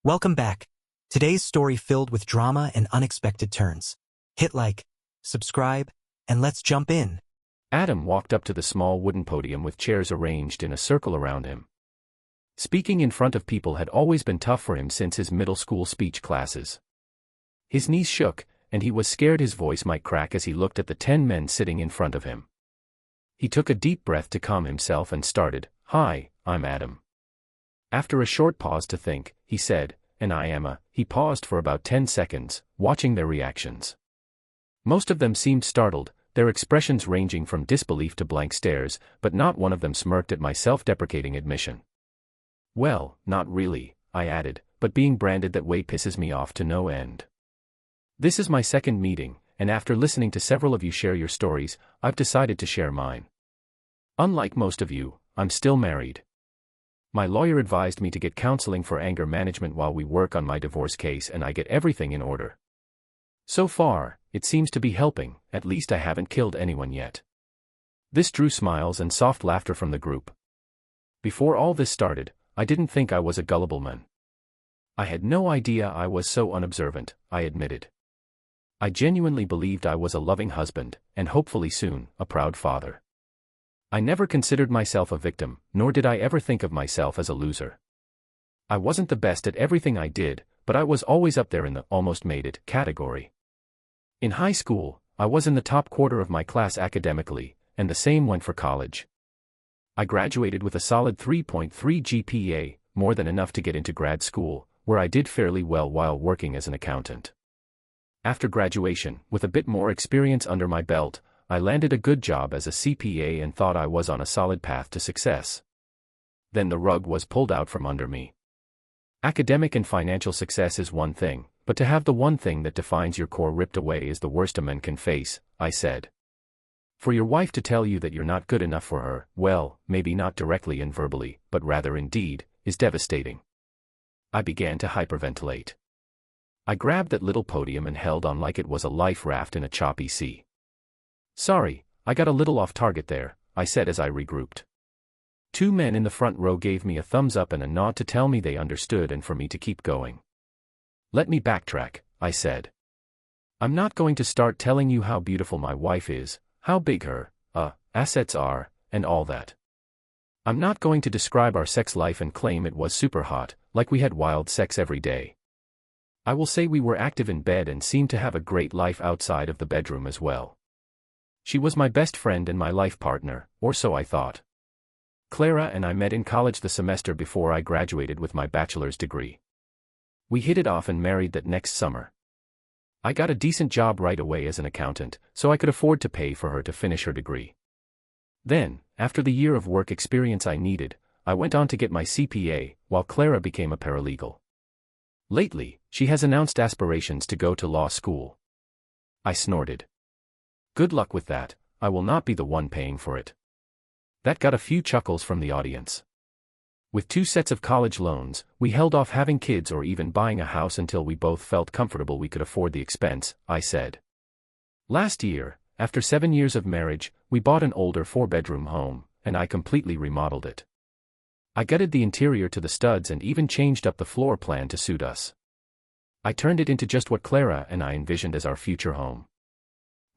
Welcome back. Today's story filled with drama and unexpected turns. Hit like, subscribe, and let's jump in. Adam walked up to the small wooden podium with chairs arranged in a circle around him. Speaking in front of people had always been tough for him since his middle school speech classes. His knees shook, and he was scared his voice might crack as he looked at the 10 men sitting in front of him. He took a deep breath to calm himself and started, "Hi, I'm Adam." After a short pause to think, he said, "And I am a..." He paused for about 10 seconds, watching their reactions. Most of them seemed startled, their expressions ranging from disbelief to blank stares, but not one of them smirked at my self-deprecating admission. "Well, not really," I added, "but being branded that way pisses me off to no end. This is my second meeting, and after listening to several of you share your stories, I've decided to share mine. Unlike most of you, I'm still married. My lawyer advised me to get counseling for anger management while we work on my divorce case and I get everything in order. So far, it seems to be helping, at least I haven't killed anyone yet." This drew smiles and soft laughter from the group. Before all this started, I didn't think I was a gullible man. I had no idea I was so unobservant, I admitted. I genuinely believed I was a loving husband, and hopefully soon, a proud father. I never considered myself a victim, nor did I ever think of myself as a loser. I wasn't the best at everything I did, but I was always up there in the almost made it category. In high school, I was in the top quarter of my class academically, and the same went for college. I graduated with a solid 3.3 GPA, more than enough to get into grad school, where I did fairly well while working as an accountant. After graduation, with a bit more experience under my belt, I landed a good job as a CPA and thought I was on a solid path to success. Then the rug was pulled out from under me. Academic and financial success is one thing, but to have the one thing that defines your core ripped away is the worst a man can face, I said. For your wife to tell you that you're not good enough for her, well, maybe not directly and verbally, but rather in deed, is devastating. I began to hyperventilate. I grabbed that little podium and held on like it was a life raft in a choppy sea. "Sorry, I got a little off target there," I said as I regrouped. 2 men in the front row gave me a thumbs up and a nod to tell me they understood and for me to keep going. "Let me backtrack," I said. "I'm not going to start telling you how beautiful my wife is, how big her assets are, and all that. I'm not going to describe our sex life and claim it was super hot, like we had wild sex every day. I will say we were active in bed and seemed to have a great life outside of the bedroom as well. She was my best friend and my life partner, or so I thought. Clara and I met in college the semester before I graduated with my bachelor's degree. We hit it off and married that next summer. I got a decent job right away as an accountant, so I could afford to pay for her to finish her degree. Then, after the year of work experience I needed, I went on to get my CPA, while Clara became a paralegal. Lately, she has announced aspirations to go to law school." I snorted. "Good luck with that, I will not be the one paying for it." That got a few chuckles from the audience. With 2 sets of college loans, we held off having kids or even buying a house until we both felt comfortable we could afford the expense, I said. Last year, after 7 years of marriage, we bought an older 4-bedroom home, and I completely remodeled it. I gutted the interior to the studs and even changed up the floor plan to suit us. I turned it into just what Clara and I envisioned as our future home.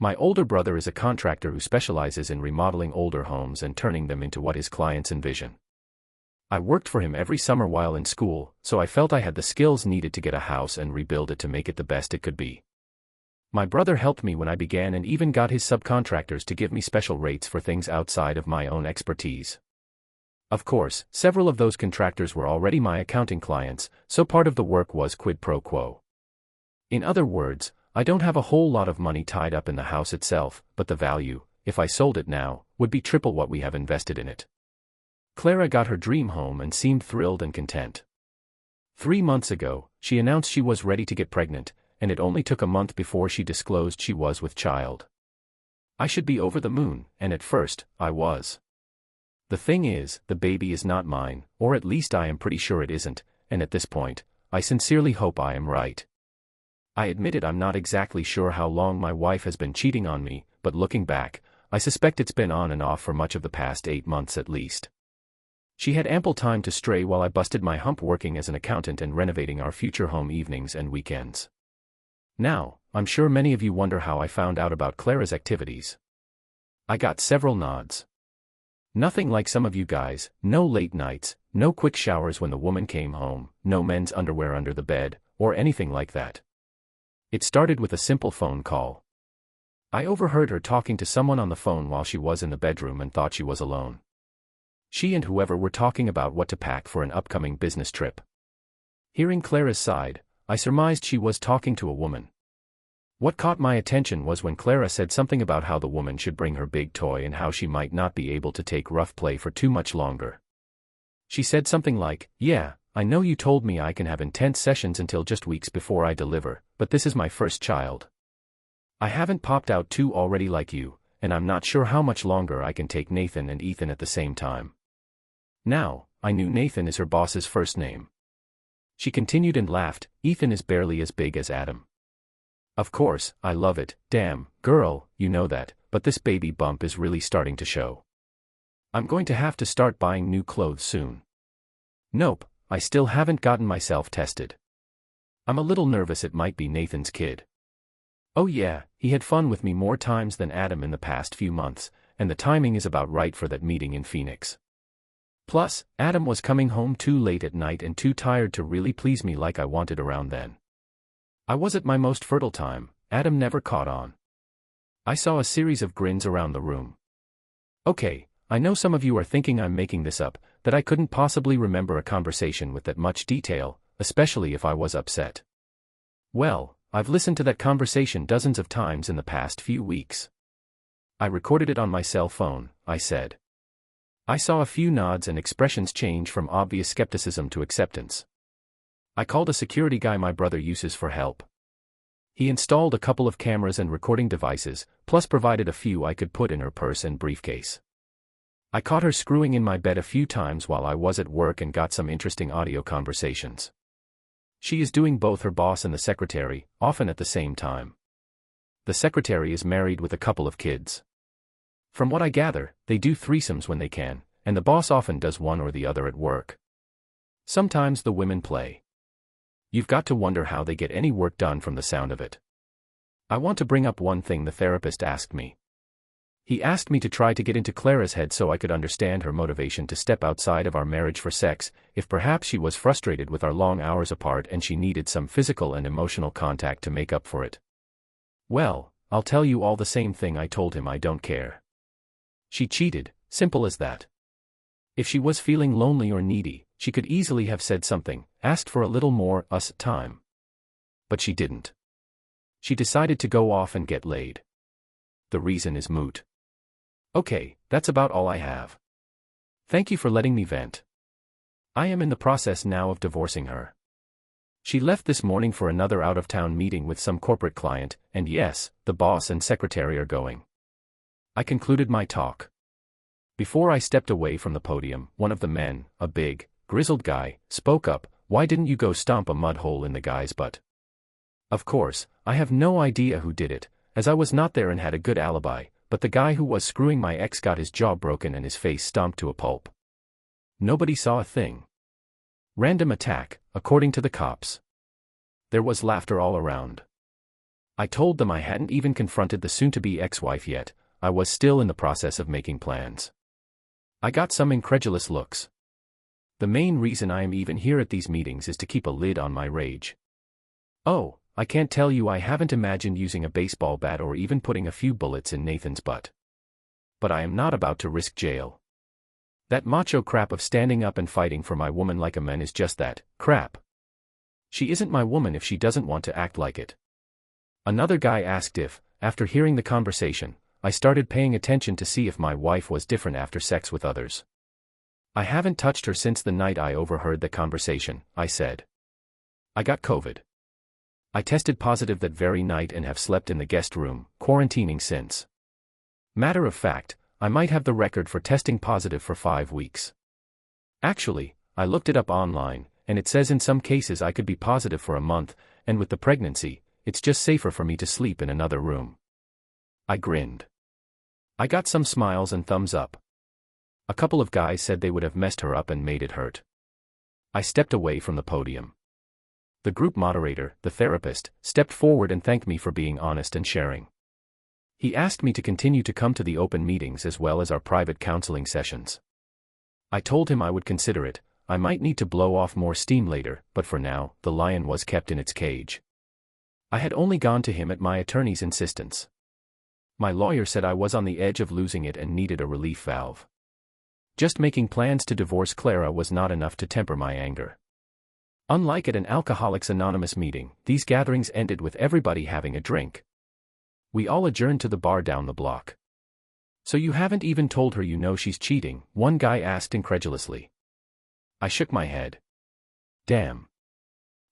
My older brother is a contractor who specializes in remodeling older homes and turning them into what his clients envision. I worked for him every summer while in school, so I felt I had the skills needed to get a house and rebuild it to make it the best it could be. My brother helped me when I began and even got his subcontractors to give me special rates for things outside of my own expertise. Of course, several of those contractors were already my accounting clients, so part of the work was quid pro quo. In other words, I don't have a whole lot of money tied up in the house itself, but the value, if I sold it now, would be triple what we have invested in it. Clara got her dream home and seemed thrilled and content. 3 months ago, she announced she was ready to get pregnant, and it only took a month before she disclosed she was with child. I should be over the moon, and at first, I was. The thing is, the baby is not mine, or at least I am pretty sure it isn't, and at this point, I sincerely hope I am right. I admitted I'm not exactly sure how long my wife has been cheating on me, but looking back, I suspect it's been on and off for much of the past 8 months at least. She had ample time to stray while I busted my hump working as an accountant and renovating our future home evenings and weekends. Now, I'm sure many of you wonder how I found out about Clara's activities. I got several nods. Nothing like some of you guys, no late nights, no quick showers when the woman came home, no men's underwear under the bed, or anything like that. It started with a simple phone call. I overheard her talking to someone on the phone while she was in the bedroom and thought she was alone. She and whoever were talking about what to pack for an upcoming business trip. Hearing Clara's side, I surmised she was talking to a woman. What caught my attention was when Clara said something about how the woman should bring her big toy and how she might not be able to take rough play for too much longer. She said something like, "Yeah, I know you told me I can have intense sessions until just weeks before I deliver, but this is my first child. I haven't popped out two already like you, and I'm not sure how much longer I can take Nathan and Ethan at the same time." Now, I knew Nathan is her boss's first name. She continued and laughed, "Ethan is barely as big as Adam. Of course, I love it, damn, girl, you know that, but this baby bump is really starting to show. I'm going to have to start buying new clothes soon. Nope, I still haven't gotten myself tested. I'm a little nervous it might be Nathan's kid. Oh yeah, he had fun with me more times than Adam in the past few months, and the timing is about right for that meeting in Phoenix. Plus, Adam was coming home too late at night and too tired to really please me like I wanted around then. I was at my most fertile time, Adam never caught on. I saw a series of grins around the room. Okay, I know some of you are thinking I'm making this up, that I couldn't possibly remember a conversation with that much detail, especially if I was upset. Well, I've listened to that conversation dozens of times in the past few weeks. I recorded it on my cell phone, I said. I saw a few nods and expressions change from obvious skepticism to acceptance. I called a security guy my brother uses for help. He installed a couple of cameras and recording devices, plus provided a few I could put in her purse and briefcase. I caught her screwing in my bed a few times while I was at work and got some interesting audio conversations. She is doing both her boss and the secretary, often at the same time. The secretary is married with a couple of kids. From what I gather, they do threesomes when they can, and the boss often does one or the other at work. Sometimes the women play. You've got to wonder how they get any work done from the sound of it. I want to bring up one thing the therapist asked me. He asked me to try to get into Clara's head so I could understand her motivation to step outside of our marriage for sex, if perhaps she was frustrated with our long hours apart and she needed some physical and emotional contact to make up for it. Well, I'll tell you all the same thing I told him: I don't care. She cheated, simple as that. If she was feeling lonely or needy, she could easily have said something, asked for a little more us time. But she didn't. She decided to go off and get laid. The reason is moot. Okay, that's about all I have. Thank you for letting me vent. I am in the process now of divorcing her. She left this morning for another out-of-town meeting with some corporate client, and yes, the boss and secretary are going. I concluded my talk. Before I stepped away from the podium, one of the men, a big, grizzled guy, spoke up: "Why didn't you go stomp a mud hole in the guy's butt?" Of course, I have no idea who did it, as I was not there and had a good alibi, but the guy who was screwing my ex got his jaw broken and his face stomped to a pulp. Nobody saw a thing. Random attack, according to the cops. There was laughter all around. I told them I hadn't even confronted the soon-to-be ex-wife yet, I was still in the process of making plans. I got some incredulous looks. The main reason I am even here at these meetings is to keep a lid on my rage. Oh, I can't tell you I haven't imagined using a baseball bat or even putting a few bullets in Nathan's butt. But I am not about to risk jail. That macho crap of standing up and fighting for my woman like a man is just that, crap. She isn't my woman if she doesn't want to act like it. Another guy asked if, after hearing the conversation, I started paying attention to see if my wife was different after sex with others. I haven't touched her since the night I overheard the conversation, I said. I got COVID. I tested positive that very night and have slept in the guest room, quarantining since. Matter of fact, I might have the record for testing positive for 5 weeks. Actually, I looked it up online, and it says in some cases I could be positive for a month, and with the pregnancy, it's just safer for me to sleep in another room. I grinned. I got some smiles and thumbs up. A couple of guys said they would have messed her up and made it hurt. I stepped away from the podium. The group moderator, the therapist, stepped forward and thanked me for being honest and sharing. He asked me to continue to come to the open meetings as well as our private counseling sessions. I told him I would consider it. I might need to blow off more steam later, but for now, the lion was kept in its cage. I had only gone to him at my attorney's insistence. My lawyer said I was on the edge of losing it and needed a relief valve. Just making plans to divorce Clara was not enough to temper my anger. Unlike at an Alcoholics Anonymous meeting, these gatherings ended with everybody having a drink. We all adjourned to the bar down the block. "So you haven't even told her you know she's cheating?" one guy asked incredulously. I shook my head. Damn.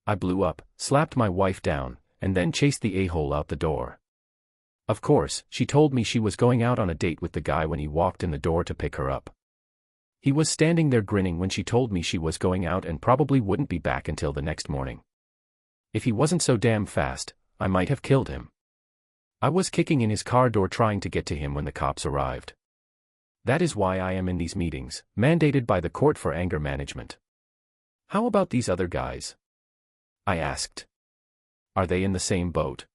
I blew up, slapped my wife down, and then chased the a-hole out the door. Of course, she told me she was going out on a date with the guy when he walked in the door to pick her up. He was standing there grinning when she told me she was going out and probably wouldn't be back until the next morning. If he wasn't so damn fast, I might have killed him. I was kicking in his car door trying to get to him when the cops arrived. That is why I am in these meetings, mandated by the court for anger management. How about these other guys? I asked. Are they in the same boat?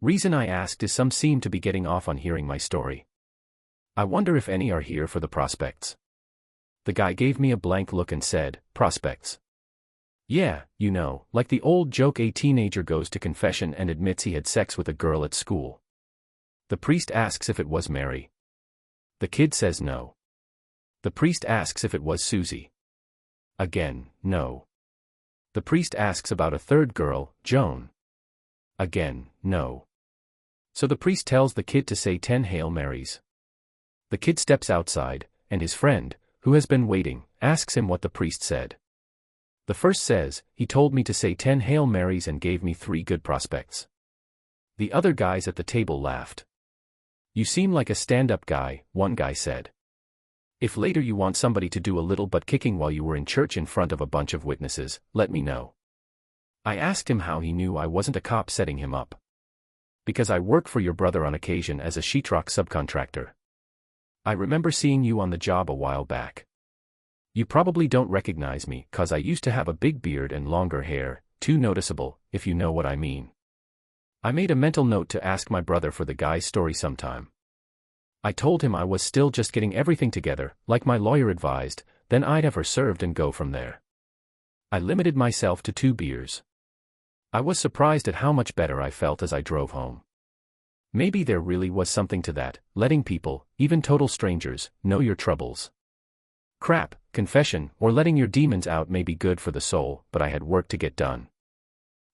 Reason I asked is some seem to be getting off on hearing my story. I wonder if any are here for the prospects. The guy gave me a blank look and said, "Prospects? Yeah, you know, like the old joke a teenager goes to confession and admits he had sex with a girl at school. The priest asks if it was Mary. The kid says no. The priest asks if it was Susie. Again, no. The priest asks about a third girl, Joan. Again, no. So the priest tells the kid to say 10 Hail Marys. The kid steps outside, and his friend, who has been waiting, asks him what the priest said. The first says, he told me to say 10 Hail Marys and gave me 3 good prospects. The other guys at the table laughed. You seem like a stand-up guy, one guy said. If later you want somebody to do a little butt kicking while you were in church in front of a bunch of witnesses, let me know. I asked him how he knew I wasn't a cop setting him up. Because I work for your brother on occasion as a sheetrock subcontractor. I remember seeing you on the job a while back. You probably don't recognize me, 'cause I used to have a big beard and longer hair, too noticeable, if you know what I mean. I made a mental note to ask my brother for the guy's story sometime. I told him I was still just getting everything together, like my lawyer advised, then I'd have her served and go from there. I limited myself to 2 beers. I was surprised at how much better I felt as I drove home. Maybe there really was something to that, letting people, even total strangers, know your troubles. Crap, confession, or letting your demons out may be good for the soul, but I had work to get done.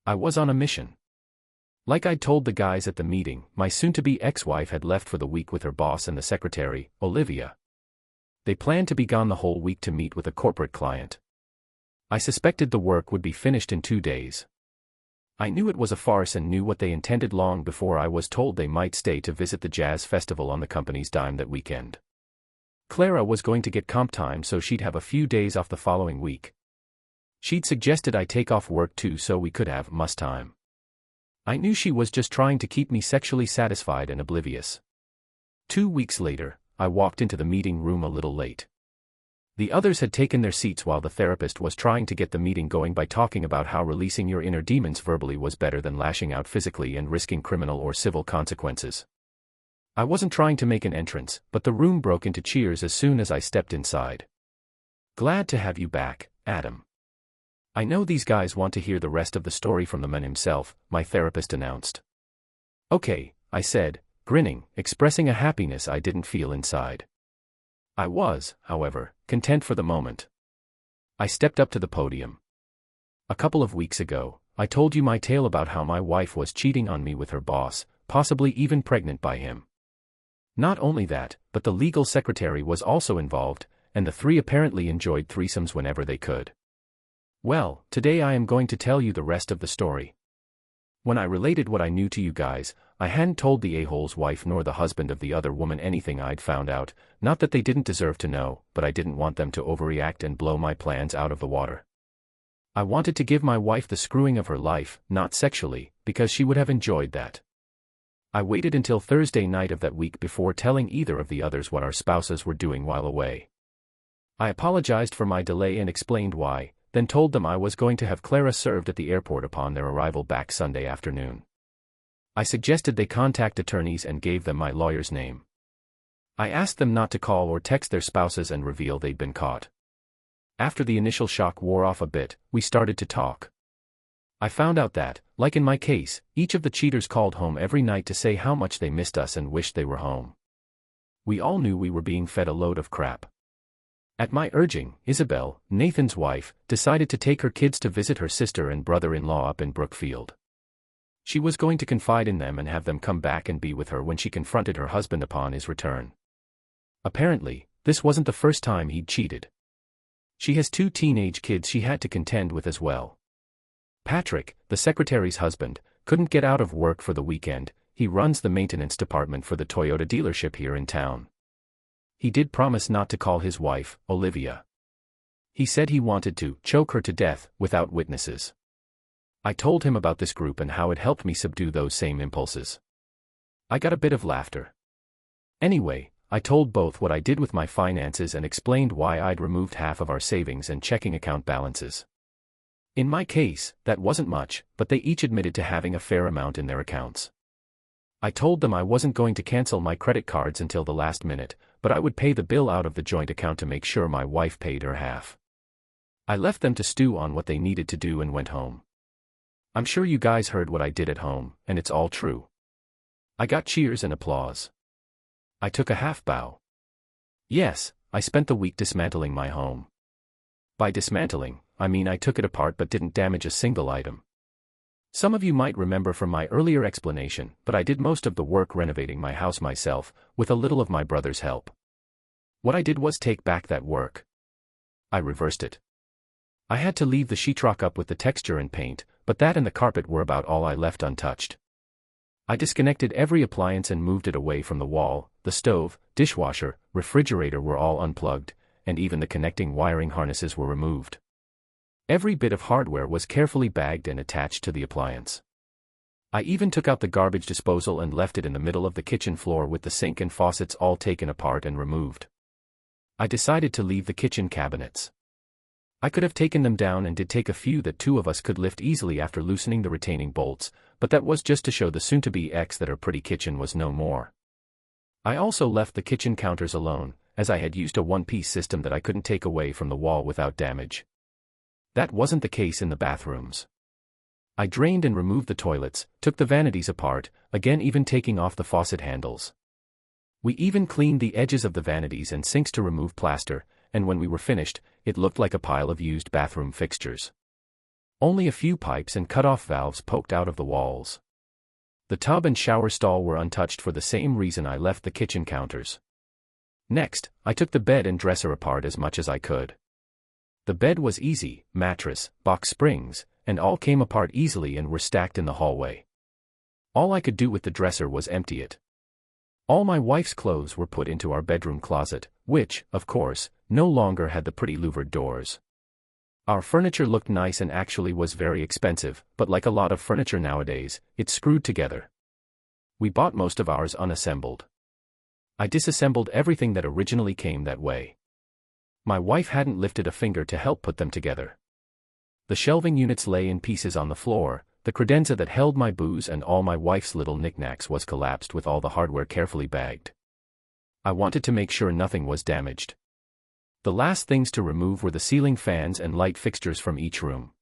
I was on a mission. Like I'd told the guys at the meeting, my soon-to-be ex-wife had left for the week with her boss and the secretary, Olivia. They planned to be gone the whole week to meet with a corporate client. I suspected the work would be finished in 2 days. I knew it was a farce and knew what they intended long before I was told they might stay to visit the jazz festival on the company's dime that weekend. Clara was going to get comp time so she'd have a few days off the following week. She'd suggested I take off work too so we could have must time. I knew she was just trying to keep me sexually satisfied and oblivious. 2 weeks later, I walked into the meeting room a little late. The others had taken their seats while the therapist was trying to get the meeting going by talking about how releasing your inner demons verbally was better than lashing out physically and risking criminal or civil consequences. I wasn't trying to make an entrance, but the room broke into cheers as soon as I stepped inside. Glad to have you back, Adam. I know these guys want to hear the rest of the story from the man himself, my therapist announced. Okay, I said, grinning, expressing a happiness I didn't feel inside. I was, however, content for the moment. I stepped up to the podium. A couple of weeks ago, I told you my tale about how my wife was cheating on me with her boss, possibly even pregnant by him. Not only that, but the legal secretary was also involved, and the 3 apparently enjoyed threesomes whenever they could. Well, today I am going to tell you the rest of the story. When I related what I knew to you guys, I hadn't told the a-hole's wife nor the husband of the other woman anything I'd found out, not that they didn't deserve to know, but I didn't want them to overreact and blow my plans out of the water. I wanted to give my wife the screwing of her life, not sexually, because she would have enjoyed that. I waited until Thursday night of that week before telling either of the others what our spouses were doing while away. I apologized for my delay and explained why, then told them I was going to have Clara served at the airport upon their arrival back Sunday afternoon. I suggested they contact attorneys and gave them my lawyer's name. I asked them not to call or text their spouses and reveal they'd been caught. After the initial shock wore off a bit, we started to talk. I found out that, like in my case, each of the cheaters called home every night to say how much they missed us and wished they were home. We all knew we were being fed a load of crap. At my urging, Isabel, Nathan's wife, decided to take her kids to visit her sister and brother-in-law up in Brookfield. She was going to confide in them and have them come back and be with her when she confronted her husband upon his return. Apparently, this wasn't the first time he'd cheated. She has 2 teenage kids she had to contend with as well. Patrick, the secretary's husband, couldn't get out of work for the weekend. He runs the maintenance department for the Toyota dealership here in town. He did promise not to call his wife, Olivia. He said he wanted to choke her to death without witnesses. I told him about this group and how it helped me subdue those same impulses. I got a bit of laughter. Anyway, I told both what I did with my finances and explained why I'd removed half of our savings and checking account balances. In my case, that wasn't much, but they each admitted to having a fair amount in their accounts. I told them I wasn't going to cancel my credit cards until the last minute, but I would pay the bill out of the joint account to make sure my wife paid her half. I left them to stew on what they needed to do and went home. I'm sure you guys heard what I did at home, and it's all true. I got cheers and applause. I took a half bow. Yes, I spent the week dismantling my home. By dismantling, I mean I took it apart but didn't damage a single item. Some of you might remember from my earlier explanation, but I did most of the work renovating my house myself, with a little of my brother's help. What I did was take back that work. I reversed it. I had to leave the sheetrock up with the texture and paint, but that and the carpet were about all I left untouched. I disconnected every appliance and moved it away from the wall. The stove, dishwasher, refrigerator were all unplugged, and even the connecting wiring harnesses were removed. Every bit of hardware was carefully bagged and attached to the appliance. I even took out the garbage disposal and left it in the middle of the kitchen floor with the sink and faucets all taken apart and removed. I decided to leave the kitchen cabinets. I could have taken them down and did take a few that 2 of us could lift easily after loosening the retaining bolts, but that was just to show the soon-to-be ex that her pretty kitchen was no more. I also left the kitchen counters alone, as I had used a one-piece system that I couldn't take away from the wall without damage. That wasn't the case in the bathrooms. I drained and removed the toilets, took the vanities apart, again even taking off the faucet handles. We even cleaned the edges of the vanities and sinks to remove plaster, and when we were finished, it looked like a pile of used bathroom fixtures. Only a few pipes and cut-off valves poked out of the walls. The tub and shower stall were untouched for the same reason I left the kitchen counters. Next, I took the bed and dresser apart as much as I could. The bed was easy, mattress, box springs, and all came apart easily and were stacked in the hallway. All I could do with the dresser was empty it. All my wife's clothes were put into our bedroom closet, which, of course, no longer had the pretty louvered doors. Our furniture looked nice and actually was very expensive, but like a lot of furniture nowadays, it's screwed together. We bought most of ours unassembled. I disassembled everything that originally came that way. My wife hadn't lifted a finger to help put them together. The shelving units lay in pieces on the floor, the credenza that held my booze and all my wife's little knickknacks was collapsed with all the hardware carefully bagged. I wanted to make sure nothing was damaged. The last things to remove were the ceiling fans and light fixtures from each room.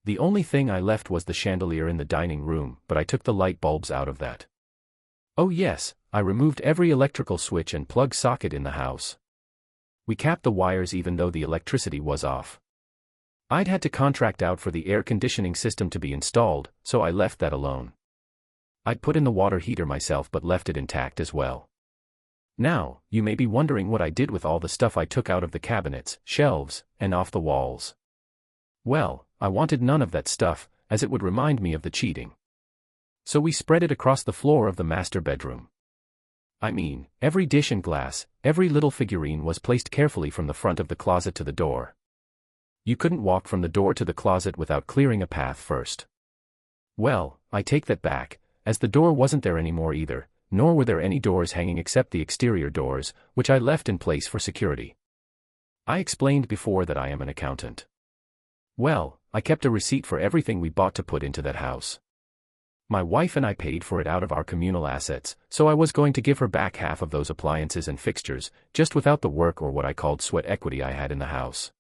The only thing I left was the chandelier in the dining room, but I took the light bulbs out of that. Oh yes, I removed every electrical switch and plug socket in the house. We capped the wires even though the electricity was off. I'd had to contract out for the air conditioning system to be installed, so I left that alone. I'd put in the water heater myself but left it intact as well. Now, you may be wondering what I did with all the stuff I took out of the cabinets, shelves, and off the walls. Well, I wanted none of that stuff, as it would remind me of the cheating. So we spread it across the floor of the master bedroom. I mean, every dish and glass, every little figurine was placed carefully from the front of the closet to the door. You couldn't walk from the door to the closet without clearing a path first. Well, I take that back, as the door wasn't there anymore either, nor were there any doors hanging except the exterior doors, which I left in place for security. I explained before that I am an accountant. Well, I kept a receipt for everything we bought to put into that house. My wife and I paid for it out of our communal assets, so I was going to give her back half of those appliances and fixtures, just without the work or what I called sweat equity I had in the house.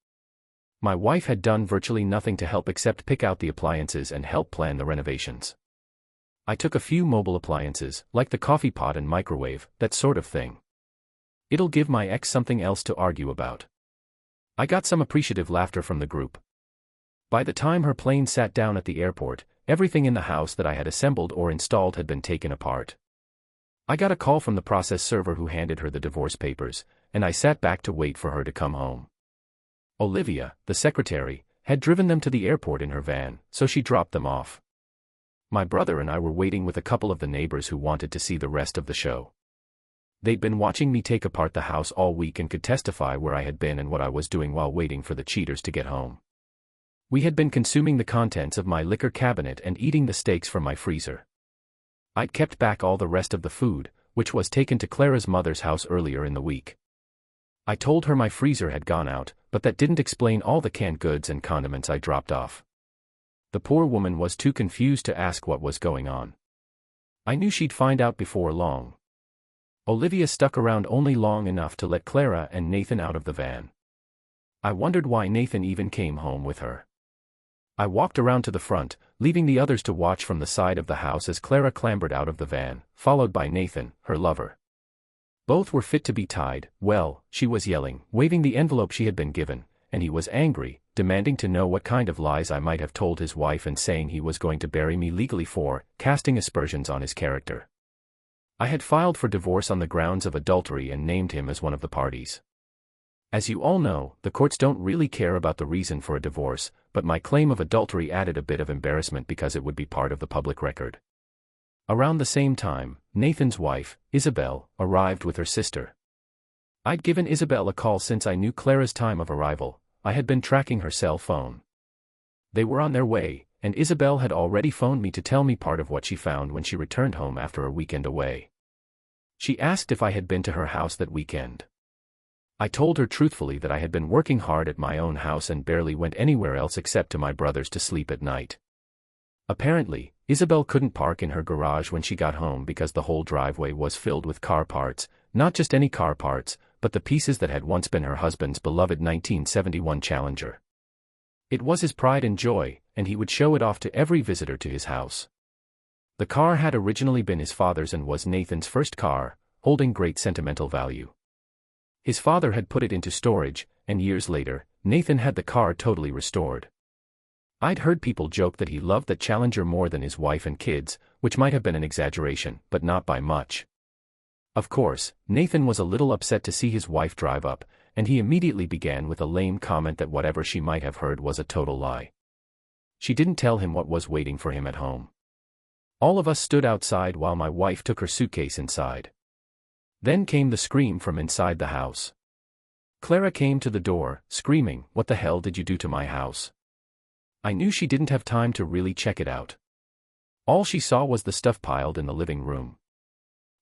My wife had done virtually nothing to help except pick out the appliances and help plan the renovations. I took a few mobile appliances, like the coffee pot and microwave, that sort of thing. It'll give my ex something else to argue about. I got some appreciative laughter from the group. By the time her plane sat down at the airport, everything in the house that I had assembled or installed had been taken apart. I got a call from the process server who handed her the divorce papers, and I sat back to wait for her to come home. Olivia, the secretary, had driven them to the airport in her van, so she dropped them off. My brother and I were waiting with a couple of the neighbors who wanted to see the rest of the show. They'd been watching me take apart the house all week and could testify where I had been and what I was doing while waiting for the cheaters to get home. We had been consuming the contents of my liquor cabinet and eating the steaks from my freezer. I'd kept back all the rest of the food, which was taken to Clara's mother's house earlier in the week. I told her my freezer had gone out, but that didn't explain all the canned goods and condiments I dropped off. The poor woman was too confused to ask what was going on. I knew she'd find out before long. Olivia stuck around only long enough to let Clara and Nathan out of the van. I wondered why Nathan even came home with her. I walked around to the front, leaving the others to watch from the side of the house as Clara clambered out of the van, followed by Nathan, her lover. Both were fit to be tied. Well, she was yelling, waving the envelope she had been given, and he was angry, demanding to know what kind of lies I might have told his wife and saying he was going to bury me legally for casting aspersions on his character. I had filed for divorce on the grounds of adultery and named him as one of the parties. As you all know, the courts don't really care about the reason for a divorce, but my claim of adultery added a bit of embarrassment because it would be part of the public record. Around the same time, Nathan's wife, Isabel, arrived with her sister. I'd given Isabel a call since I knew Clara's time of arrival. I had been tracking her cell phone. They were on their way, and Isabel had already phoned me to tell me part of what she found when she returned home after a weekend away. She asked if I had been to her house that weekend. I told her truthfully that I had been working hard at my own house and barely went anywhere else except to my brother's to sleep at night. Apparently, Isabel couldn't park in her garage when she got home because the whole driveway was filled with car parts, not just any car parts, but the pieces that had once been her husband's beloved 1971 Challenger. It was his pride and joy, and he would show it off to every visitor to his house. The car had originally been his father's and was Nathan's first car, holding great sentimental value. His father had put it into storage, and years later, Nathan had the car totally restored. I'd heard people joke that he loved that Challenger more than his wife and kids, which might have been an exaggeration, but not by much. Of course, Nathan was a little upset to see his wife drive up, and he immediately began with a lame comment that whatever she might have heard was a total lie. She didn't tell him what was waiting for him at home. All of us stood outside while my wife took her suitcase inside. Then came the scream from inside the house. Clara came to the door, screaming, "What the hell did you do to my house?" I knew she didn't have time to really check it out. All she saw was the stuff piled in the living room.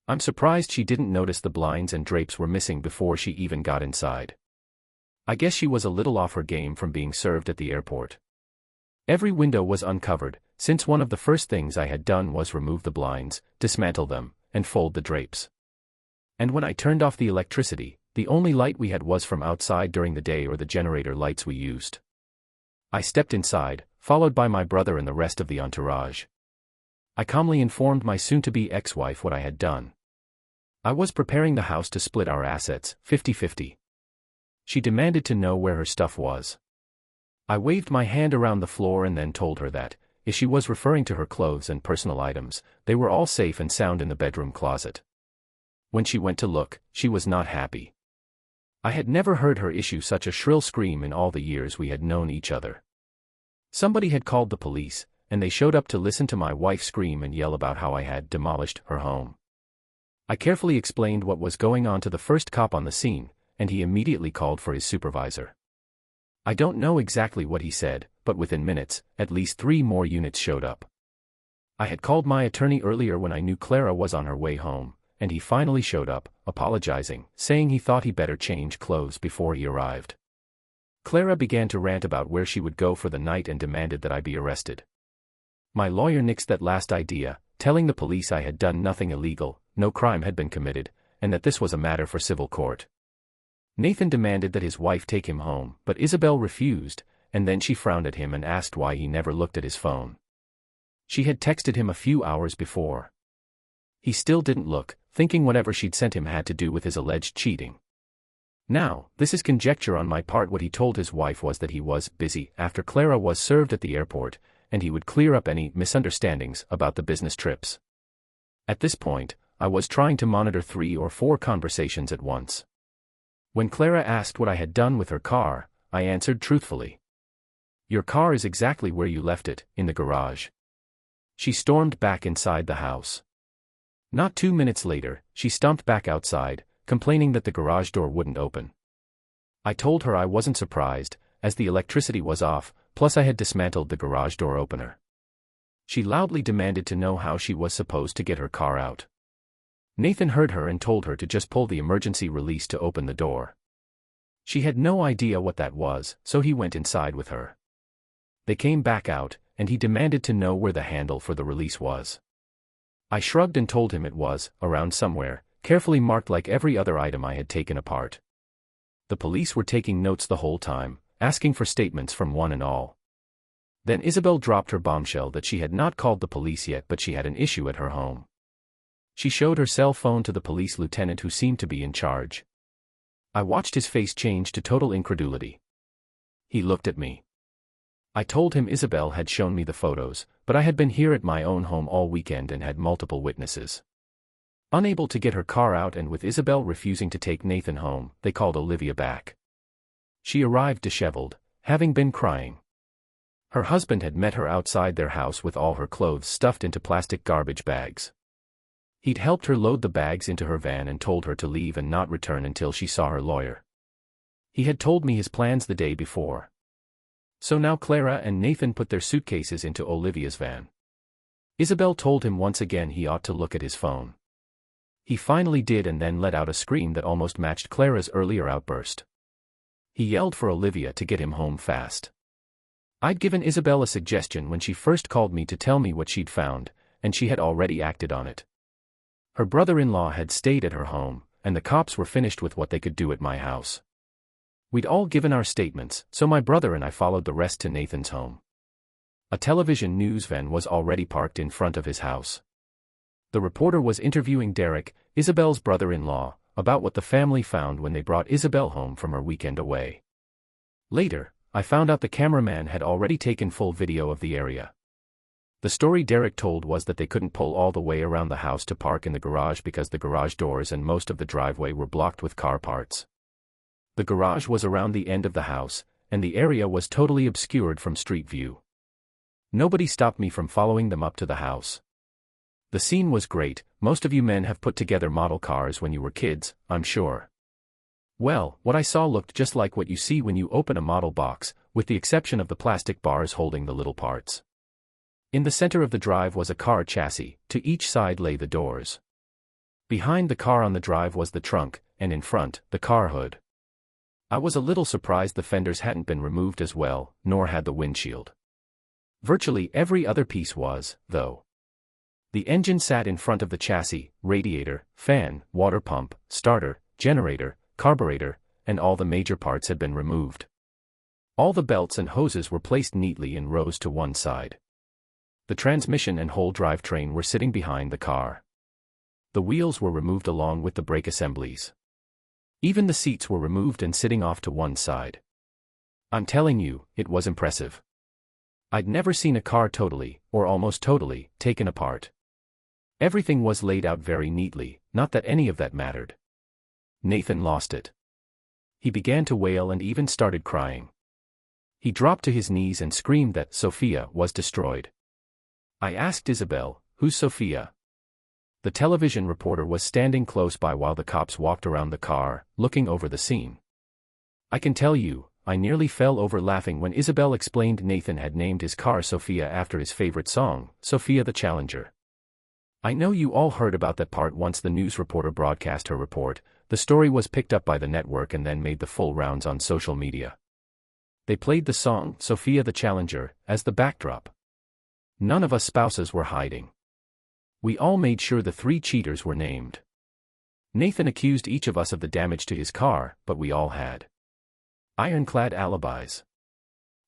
I'm surprised she didn't notice the blinds and drapes were missing before she even got inside. I guess she was a little off her game from being served at the airport. Every window was uncovered, since one of the first things I had done was remove the blinds, dismantle them, and fold the drapes. And when I turned off the electricity, the only light we had was from outside during the day or the generator lights we used. I stepped inside, followed by my brother and the rest of the entourage. I calmly informed my soon-to-be ex-wife what I had done. I was preparing the house to split our assets, 50-50. She demanded to know where her stuff was. I waved my hand around the floor and then told her that, if she was referring to her clothes and personal items, they were all safe and sound in the bedroom closet. When she went to look, she was not happy. I had never heard her issue such a shrill scream in all the years we had known each other. Somebody had called the police, and they showed up to listen to my wife scream and yell about how I had demolished her home. I carefully explained what was going on to the first cop on the scene, and he immediately called for his supervisor. I don't know exactly what he said, but within minutes, at least 3 more units showed up. I had called my attorney earlier when I knew Clara was on her way home, and he finally showed up, apologizing, saying he thought he better change clothes before he arrived. Clara began to rant about where she would go for the night and demanded that I be arrested. My lawyer nixed that last idea, telling the police I had done nothing illegal, no crime had been committed, and that this was a matter for civil court. Nathan demanded that his wife take him home, but Isabel refused, and then she frowned at him and asked why he never looked at his phone. She had texted him a few hours before. He still didn't look, thinking whatever she'd sent him had to do with his alleged cheating. Now, this is conjecture on my part. What he told his wife was that he was busy after Clara was served at the airport, and he would clear up any misunderstandings about the business trips. At this point, I was trying to monitor 3 or 4 conversations at once. When Clara asked what I had done with her car, I answered truthfully. "Your car is exactly where you left it, in the garage." She stormed back inside the house. Not 2 minutes later, she stomped back outside, complaining that the garage door wouldn't open. I told her I wasn't surprised, as the electricity was off, plus I had dismantled the garage door opener. She loudly demanded to know how she was supposed to get her car out. Nathan heard her and told her to just pull the emergency release to open the door. She had no idea what that was, so he went inside with her. They came back out, and he demanded to know where the handle for the release was. I shrugged and told him it was, around somewhere, carefully marked like every other item I had taken apart. The police were taking notes the whole time, asking for statements from one and all. Then Isabel dropped her bombshell that she had not called the police yet, but she had an issue at her home. She showed her cell phone to the police lieutenant who seemed to be in charge. I watched his face change to total incredulity. He looked at me. I told him Isabel had shown me the photos, but I had been here at my own home all weekend and had multiple witnesses. Unable to get her car out and with Isabel refusing to take Nathan home, they called Olivia back. She arrived disheveled, having been crying. Her husband had met her outside their house with all her clothes stuffed into plastic garbage bags. He'd helped her load the bags into her van and told her to leave and not return until she saw her lawyer. He had told me his plans the day before. So now Clara and Nathan put their suitcases into Olivia's van. Isabel told him once again he ought to look at his phone. He finally did and then let out a scream that almost matched Clara's earlier outburst. He yelled for Olivia to get him home fast. I'd given Isabel a suggestion when she first called me to tell me what she'd found, and she had already acted on it. Her brother-in-law had stayed at her home, and the cops were finished with what they could do at my house. We'd all given our statements, so my brother and I followed the rest to Nathan's home. A television news van was already parked in front of his house. The reporter was interviewing Derek, Isabel's brother-in-law, about what the family found when they brought Isabel home from her weekend away. Later, I found out the cameraman had already taken full video of the area. The story Derek told was that they couldn't pull all the way around the house to park in the garage because the garage doors and most of the driveway were blocked with car parts. The garage was around the end of the house, and the area was totally obscured from street view. Nobody stopped me from following them up to the house. The scene was great. Most of you men have put together model cars when you were kids, I'm sure. Well, what I saw looked just like what you see when you open a model box, with the exception of the plastic bars holding the little parts. In the center of the drive was a car chassis, to each side lay the doors. Behind the car on the drive was the trunk, and in front, the car hood. I was a little surprised the fenders hadn't been removed as well, nor had the windshield. Virtually every other piece was, though. The engine sat in front of the chassis, radiator, fan, water pump, starter, generator, carburetor, and all the major parts had been removed. All the belts and hoses were placed neatly in rows to one side. The transmission and whole drivetrain were sitting behind the car. The wheels were removed along with the brake assemblies. Even the seats were removed and sitting off to one side. I'm telling you, it was impressive. I'd never seen a car totally, or almost totally, taken apart. Everything was laid out very neatly, not that any of that mattered. Nathan lost it. He began to wail and even started crying. He dropped to his knees and screamed that Sophia was destroyed. I asked Isabel, "Who's Sophia?" The television reporter was standing close by while the cops walked around the car, looking over the scene. I can tell you, I nearly fell over laughing when Isabel explained Nathan had named his car Sophia after his favorite song, Sophia the Challenger. I know you all heard about that part once the news reporter broadcast her report. The story was picked up by the network and then made the full rounds on social media. They played the song, Sophia the Challenger, as the backdrop. None of us spouses were hiding. We all made sure the three cheaters were named. Nathan accused each of us of the damage to his car, but we all had ironclad alibis.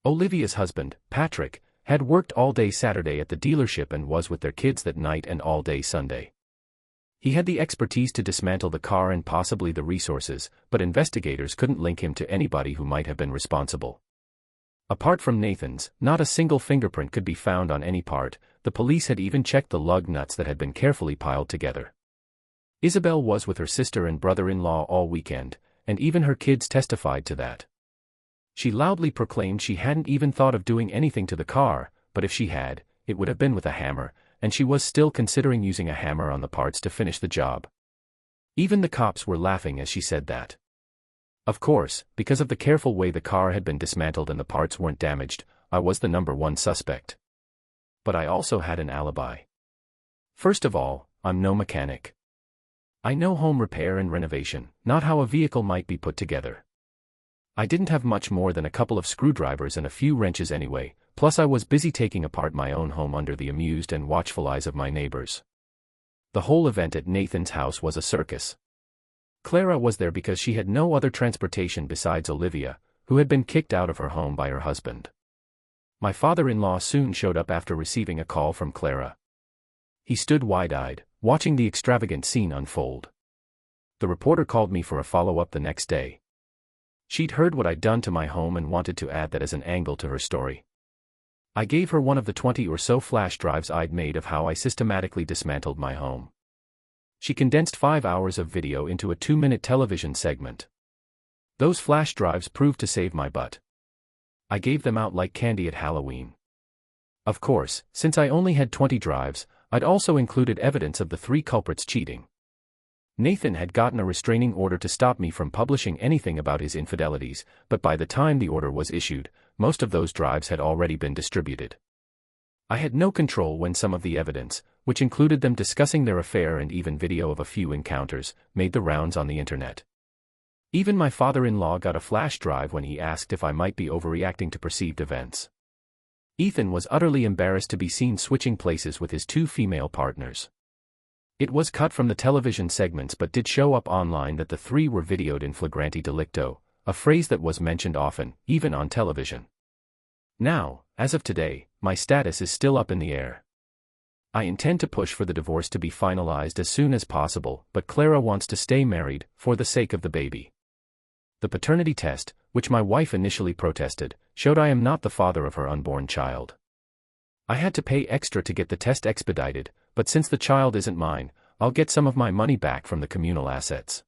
Olivia's husband, Patrick, had worked all day Saturday at the dealership and was with their kids that night and all day Sunday. He had the expertise to dismantle the car and possibly the resources, but investigators couldn't link him to anybody who might have been responsible. Apart from Nathan's, not a single fingerprint could be found on any part. The police had even checked the lug nuts that had been carefully piled together. Isabel was with her sister and brother-in-law all weekend, and even her kids testified to that. She loudly proclaimed she hadn't even thought of doing anything to the car, but if she had, it would have been with a hammer, and she was still considering using a hammer on the parts to finish the job. Even the cops were laughing as she said that. Of course, because of the careful way the car had been dismantled and the parts weren't damaged, I was the #1 suspect. But I also had an alibi. First of all, I'm no mechanic. I know home repair and renovation, not how a vehicle might be put together. I didn't have much more than a couple of screwdrivers and a few wrenches anyway, plus I was busy taking apart my own home under the amused and watchful eyes of my neighbors. The whole event at Nathan's house was a circus. Clara was there because she had no other transportation besides Olivia, who had been kicked out of her home by her husband. My father-in-law soon showed up after receiving a call from Clara. He stood wide-eyed, watching the extravagant scene unfold. The reporter called me for a follow-up the next day. She'd heard what I'd done to my home and wanted to add that as an angle to her story. I gave her one of the 20 or so flash drives I'd made of how I systematically dismantled my home. She condensed 5 hours of video into a 2-minute television segment. Those flash drives proved to save my butt. I gave them out like candy at Halloween. Of course, since I only had 20 drives, I'd also included evidence of the 3 culprits cheating. Nathan had gotten a restraining order to stop me from publishing anything about his infidelities, but by the time the order was issued, most of those drives had already been distributed. I had no control when some of the evidence, which included them discussing their affair and even video of a few encounters, made the rounds on the internet. Even my father-in-law got a flash drive when he asked if I might be overreacting to perceived events. Ethan was utterly embarrassed to be seen switching places with his 2 female partners. It was cut from the television segments but did show up online that the 3 were videoed in flagrante delicto, a phrase that was mentioned often, even on television. Now, as of today, my status is still up in the air. I intend to push for the divorce to be finalized as soon as possible, but Clara wants to stay married, for the sake of the baby. The paternity test, which my wife initially protested, showed I am not the father of her unborn child. I had to pay extra to get the test expedited, but since the child isn't mine, I'll get some of my money back from the communal assets.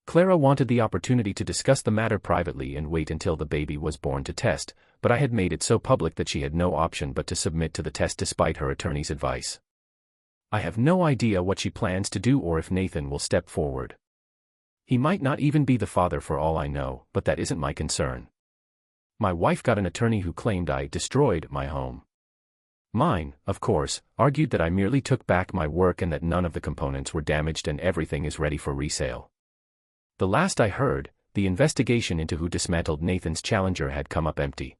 Clara wanted the opportunity to discuss the matter privately and wait until the baby was born to test, but I had made it so public that she had no option but to submit to the test despite her attorney's advice. I have no idea what she plans to do or if Nathan will step forward. He might not even be the father for all I know, but that isn't my concern. My wife got an attorney who claimed I destroyed my home. Mine, of course, argued that I merely took back my work and that none of the components were damaged and everything is ready for resale. The last I heard, the investigation into who dismantled Nathan's Challenger had come up empty.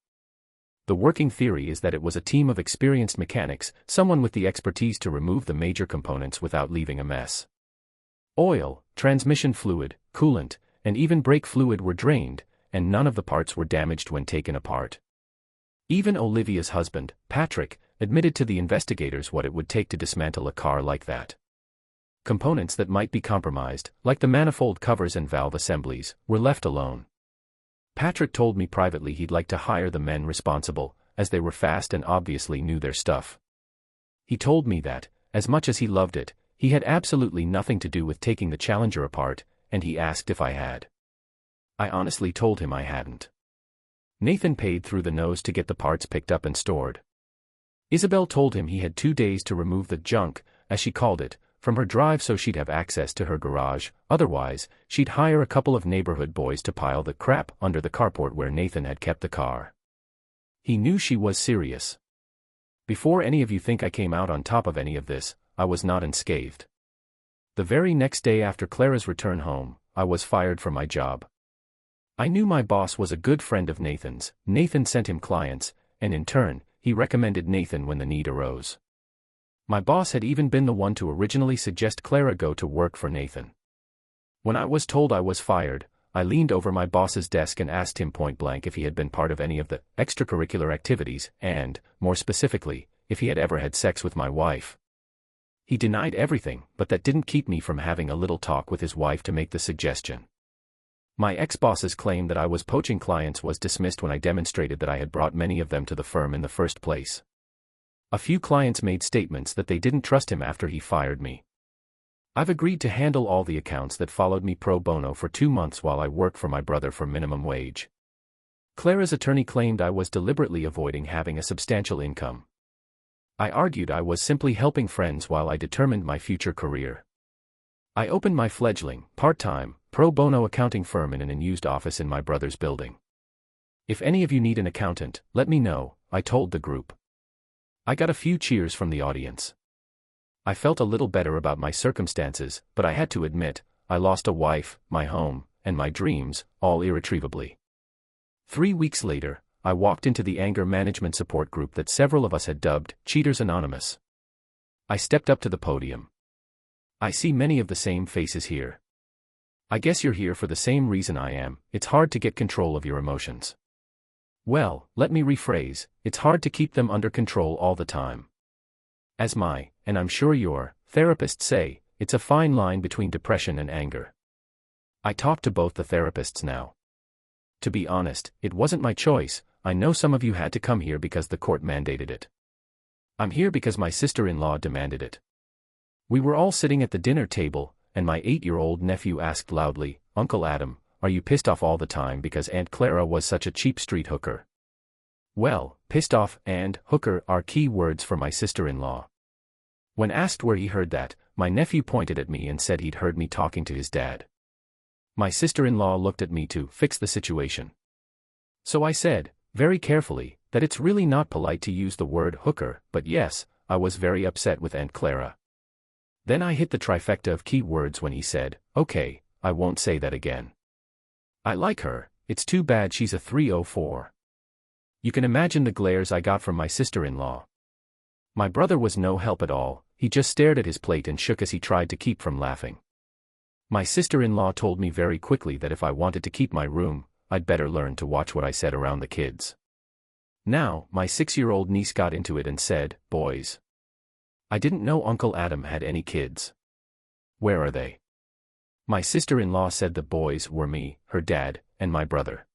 The working theory is that it was a team of experienced mechanics, someone with the expertise to remove the major components without leaving a mess. Oil, transmission fluid, coolant, and even brake fluid were drained, and none of the parts were damaged when taken apart. Even Olivia's husband, Patrick, admitted to the investigators what it would take to dismantle a car like that. Components that might be compromised, like the manifold covers and valve assemblies, were left alone. Patrick told me privately he'd like to hire the men responsible, as they were fast and obviously knew their stuff. He told me that, as much as he loved it, he had absolutely nothing to do with taking the Challenger apart, and he asked if I had. I honestly told him I hadn't. Nathan paid through the nose to get the parts picked up and stored. Isabel told him he had 2 days to remove the junk, as she called it, from her drive so she'd have access to her garage, otherwise, she'd hire a couple of neighborhood boys to pile the crap under the carport where Nathan had kept the car. He knew she was serious. Before any of you think I came out on top of any of this, I was not unscathed. The very next day after Clara's return home, I was fired from my job. I knew my boss was a good friend of Nathan's. Nathan sent him clients, and in turn, he recommended Nathan when the need arose. My boss had even been the one to originally suggest Clara go to work for Nathan. When I was told I was fired, I leaned over my boss's desk and asked him point-blank if he had been part of any of the extracurricular activities and, more specifically, if he had ever had sex with my wife. He denied everything, but that didn't keep me from having a little talk with his wife to make the suggestion. My ex-boss's claim that I was poaching clients was dismissed when I demonstrated that I had brought many of them to the firm in the first place. A few clients made statements that they didn't trust him after he fired me. I've agreed to handle all the accounts that followed me pro bono for 2 months while I work for my brother for minimum wage. Clara's attorney claimed I was deliberately avoiding having a substantial income. I argued I was simply helping friends while I determined my future career. I opened my fledgling, part-time, pro bono accounting firm in an unused office in my brother's building. If any of you need an accountant, let me know, I told the group. I got a few cheers from the audience. I felt a little better about my circumstances, but I had to admit, I lost a wife, my home, and my dreams, all irretrievably. 3 weeks later, I walked into the anger management support group that several of us had dubbed Cheaters Anonymous. I stepped up to the podium. I see many of the same faces here. I guess you're here for the same reason I am. It's hard to get control of your emotions. Well, let me rephrase, it's hard to keep them under control all the time. As and I'm sure your, therapists say, it's a fine line between depression and anger. I talk to both the therapists now. To be honest, it wasn't my choice. I know some of you had to come here because the court mandated it. I'm here because my sister-in-law demanded it. We were all sitting at the dinner table, and my 8-year-old nephew asked loudly, "Uncle Adam, are you pissed off all the time because Aunt Clara was such a cheap street hooker?" Well, pissed off and hooker are key words for my sister-in-law. When asked where he heard that, my nephew pointed at me and said he'd heard me talking to his dad. My sister-in-law looked at me to fix the situation. So I said, very carefully, that it's really not polite to use the word hooker, but yes, I was very upset with Aunt Clara. Then I hit the trifecta of key words when he said, "Okay, I won't say that again. I like her, it's too bad she's a 304. You can imagine the glares I got from my sister-in-law. My brother was no help at all, he just stared at his plate and shook as he tried to keep from laughing. My sister-in-law told me very quickly that if I wanted to keep my room, I'd better learn to watch what I said around the kids. Now, my 6-year-old niece got into it and said, "Boys. I didn't know Uncle Adam had any kids. Where are they?" My sister-in-law said the boys were me, her dad, and my brother.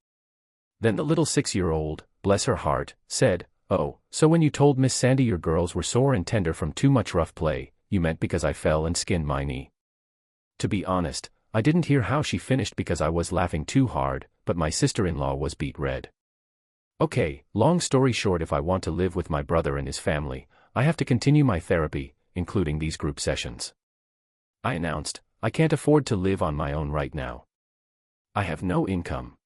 Then the little 6-year-old, bless her heart, said, "Oh, so when you told Miss Sandy your girls were sore and tender from too much rough play, you meant because I fell and skinned my knee." To be honest, I didn't hear how she finished because I was laughing too hard, but my sister-in-law was beet red. Okay, long story short, if I want to live with my brother and his family, I have to continue my therapy, including these group sessions. I announced, I can't afford to live on my own right now. I have no income.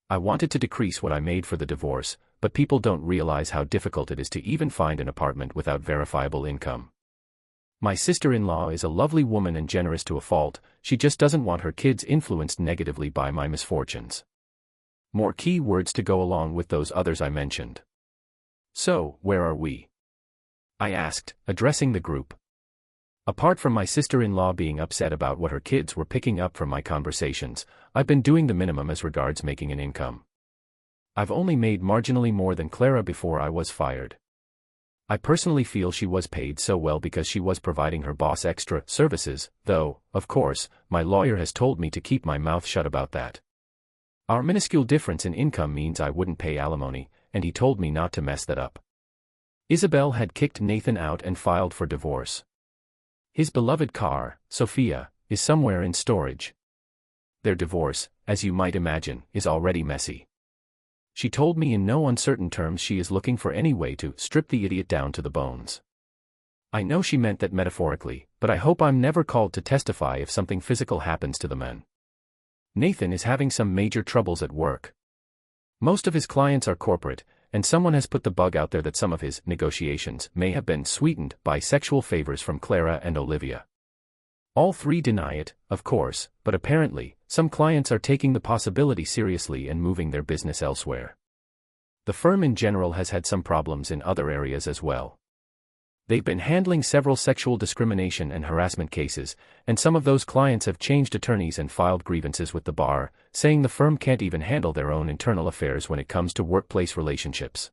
I wanted to decrease what I made for the divorce, but people don't realize how difficult it is to even find an apartment without verifiable income. My sister-in-law is a lovely woman and generous to a fault, she just doesn't want her kids influenced negatively by my misfortunes. More key words to go along with those others I mentioned. So, where are we? I asked, addressing the group. Apart from my sister-in-law being upset about what her kids were picking up from my conversations, I've been doing the minimum as regards making an income. I've only made marginally more than Clara before I was fired. I personally feel she was paid so well because she was providing her boss extra services, though, of course, my lawyer has told me to keep my mouth shut about that. Our minuscule difference in income means I wouldn't pay alimony, and he told me not to mess that up. Isabel had kicked Nathan out and filed for divorce. His beloved car, Sophia, is somewhere in storage. Their divorce, as you might imagine, is already messy. She told me in no uncertain terms she is looking for any way to strip the idiot down to the bones. I know she meant that metaphorically, but I hope I'm never called to testify if something physical happens to the man. Nathan is having some major troubles at work. Most of his clients are corporate, and someone has put the bug out there that some of his negotiations may have been sweetened by sexual favors from Clara and Olivia. All three deny it, of course, but apparently, some clients are taking the possibility seriously and moving their business elsewhere. The firm in general has had some problems in other areas as well. They've been handling several sexual discrimination and harassment cases, and some of those clients have changed attorneys and filed grievances with the bar, saying the firm can't even handle their own internal affairs when it comes to workplace relationships.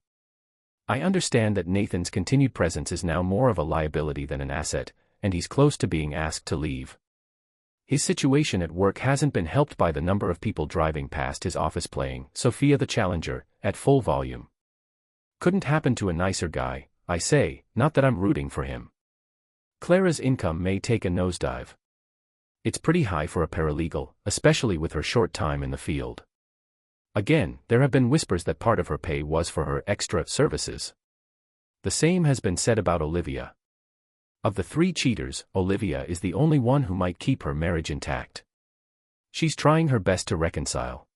I understand that Nathan's continued presence is now more of a liability than an asset, and he's close to being asked to leave. His situation at work hasn't been helped by the number of people driving past his office playing Sophia the Challenger at full volume. Couldn't happen to a nicer guy, I say, not that I'm rooting for him. Clara's income may take a nosedive. It's pretty high for a paralegal, especially with her short time in the field. Again, there have been whispers that part of her pay was for her extra services. The same has been said about Olivia. Of the 3 cheaters, Olivia is the only one who might keep her marriage intact. She's trying her best to reconcile.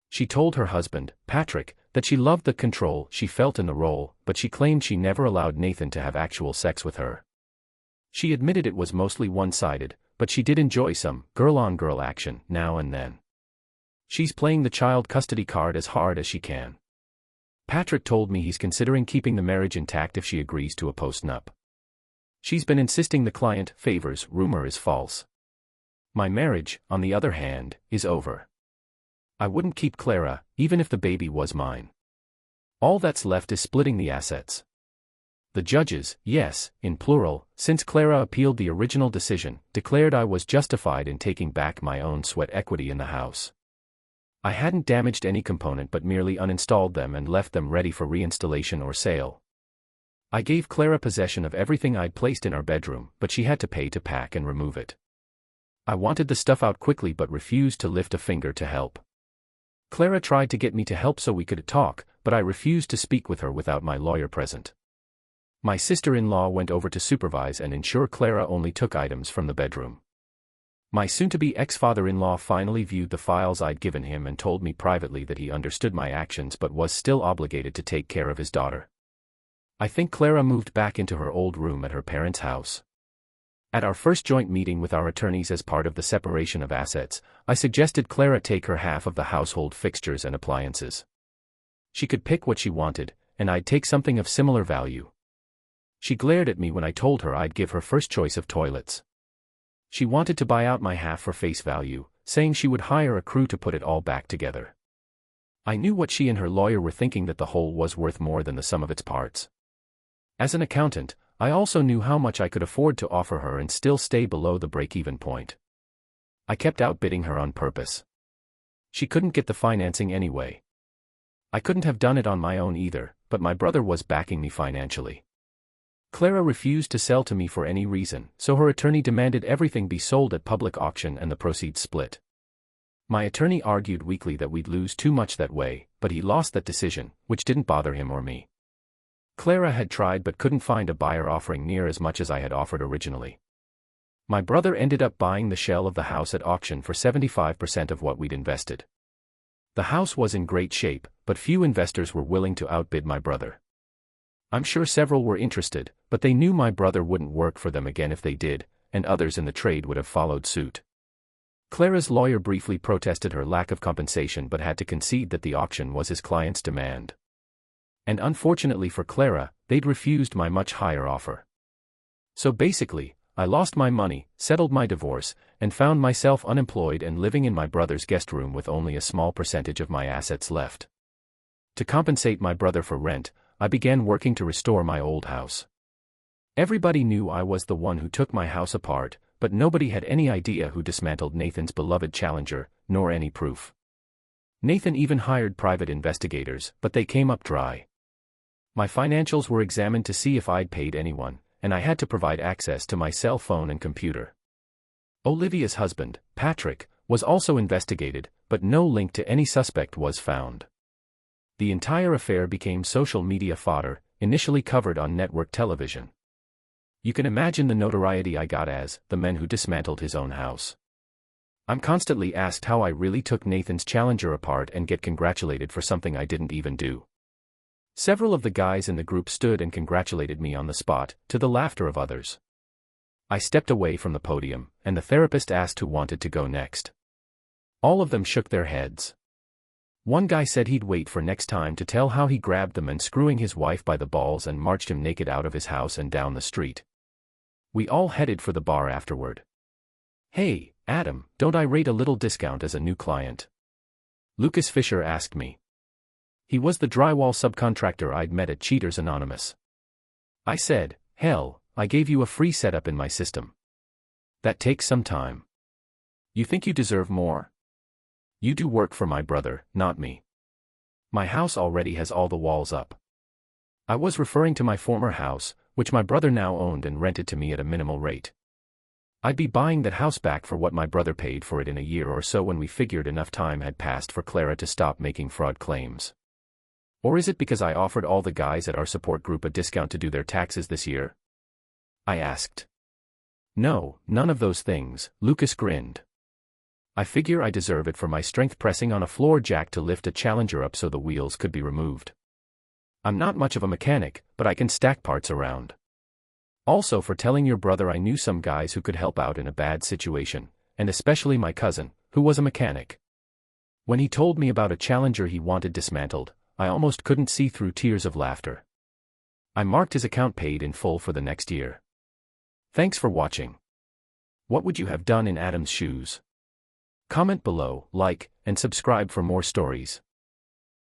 She told her husband, Patrick, that she loved the control she felt in the role, but she claimed she never allowed Nathan to have actual sex with her. She admitted it was mostly one-sided, but she did enjoy some girl-on-girl action now and then. She's playing the child custody card as hard as she can. Patrick told me he's considering keeping the marriage intact if she agrees to a postnup. She's been insisting the client favors rumor is false. My marriage, on the other hand, is over. I wouldn't keep Clara, even if the baby was mine. All that's left is splitting the assets. The judges, yes, in plural, since Clara appealed the original decision, declared I was justified in taking back my own sweat equity in the house. I hadn't damaged any component but merely uninstalled them and left them ready for reinstallation or sale. I gave Clara possession of everything I'd placed in our bedroom, but she had to pay to pack and remove it. I wanted the stuff out quickly but refused to lift a finger to help. Clara tried to get me to help so we could talk, but I refused to speak with her without my lawyer present. My sister-in-law went over to supervise and ensure Clara only took items from the bedroom. My soon-to-be ex-father-in-law finally viewed the files I'd given him and told me privately that he understood my actions but was still obligated to take care of his daughter. I think Clara moved back into her old room at her parents' house. At our first joint meeting with our attorneys as part of the separation of assets, I suggested Clara take her half of the household fixtures and appliances. She could pick what she wanted, and I'd take something of similar value. She glared at me when I told her I'd give her first choice of toilets. She wanted to buy out my half for face value, saying she would hire a crew to put it all back together. I knew what she and her lawyer were thinking, that the whole was worth more than the sum of its parts. As an accountant, I also knew how much I could afford to offer her and still stay below the break-even point. I kept outbidding her on purpose. She couldn't get the financing anyway. I couldn't have done it on my own either, but my brother was backing me financially. Clara refused to sell to me for any reason, so her attorney demanded everything be sold at public auction and the proceeds split. My attorney argued weakly that we'd lose too much that way, but he lost that decision, which didn't bother him or me. Clara had tried but couldn't find a buyer offering near as much as I had offered originally. My brother ended up buying the shell of the house at auction for 75% of what we'd invested. The house was in great shape, but few investors were willing to outbid my brother. I'm sure several were interested, but they knew my brother wouldn't work for them again if they did, and others in the trade would have followed suit. Clara's lawyer briefly protested her lack of compensation but had to concede that the auction was his client's demand. And unfortunately for Clara, they'd refused my much higher offer. So basically, I lost my money, settled my divorce, and found myself unemployed and living in my brother's guest room with only a small percentage of my assets left. To compensate my brother for rent, I began working to restore my old house. Everybody knew I was the one who took my house apart, but nobody had any idea who dismantled Nathan's beloved Challenger, nor any proof. Nathan even hired private investigators, but they came up dry. My financials were examined to see if I'd paid anyone, and I had to provide access to my cell phone and computer. Olivia's husband, Patrick, was also investigated, but no link to any suspect was found. The entire affair became social media fodder, initially covered on network television. You can imagine the notoriety I got as the man who dismantled his own house. I'm constantly asked how I really took Nathan's Challenger apart and get congratulated for something I didn't even do. Several of the guys in the group stood and congratulated me on the spot, to the laughter of others. I stepped away from the podium, and the therapist asked who wanted to go next. All of them shook their heads. One guy said he'd wait for next time to tell how he grabbed them and screwing his wife by the balls and marched him naked out of his house and down the street. We all headed for the bar afterward. "Hey, Adam, don't I rate a little discount as a new client?" Lucas Fisher asked me. He was the drywall subcontractor I'd met at Cheaters Anonymous. I said, "Hell, I gave you a free setup in my system. That takes some time. You think you deserve more? You do work for my brother, not me. My house already has all the walls up." I was referring to my former house, which my brother now owned and rented to me at a minimal rate. I'd be buying that house back for what my brother paid for it in a year or so when we figured enough time had passed for Clara to stop making fraud claims. Or is it because I offered all the guys at our support group a discount to do their taxes this year? I asked. No, none of those things, Lucas grinned. I figure I deserve it for my strength pressing on a floor jack to lift a Challenger up so the wheels could be removed. I'm not much of a mechanic, but I can stack parts around. Also for telling your brother I knew some guys who could help out in a bad situation, and especially my cousin, who was a mechanic. When he told me about a Challenger he wanted dismantled, I almost couldn't see through tears of laughter. I marked his account paid in full for the next year. Thanks for watching. What would you have done in Adam's shoes? Comment below, like, and subscribe for more stories.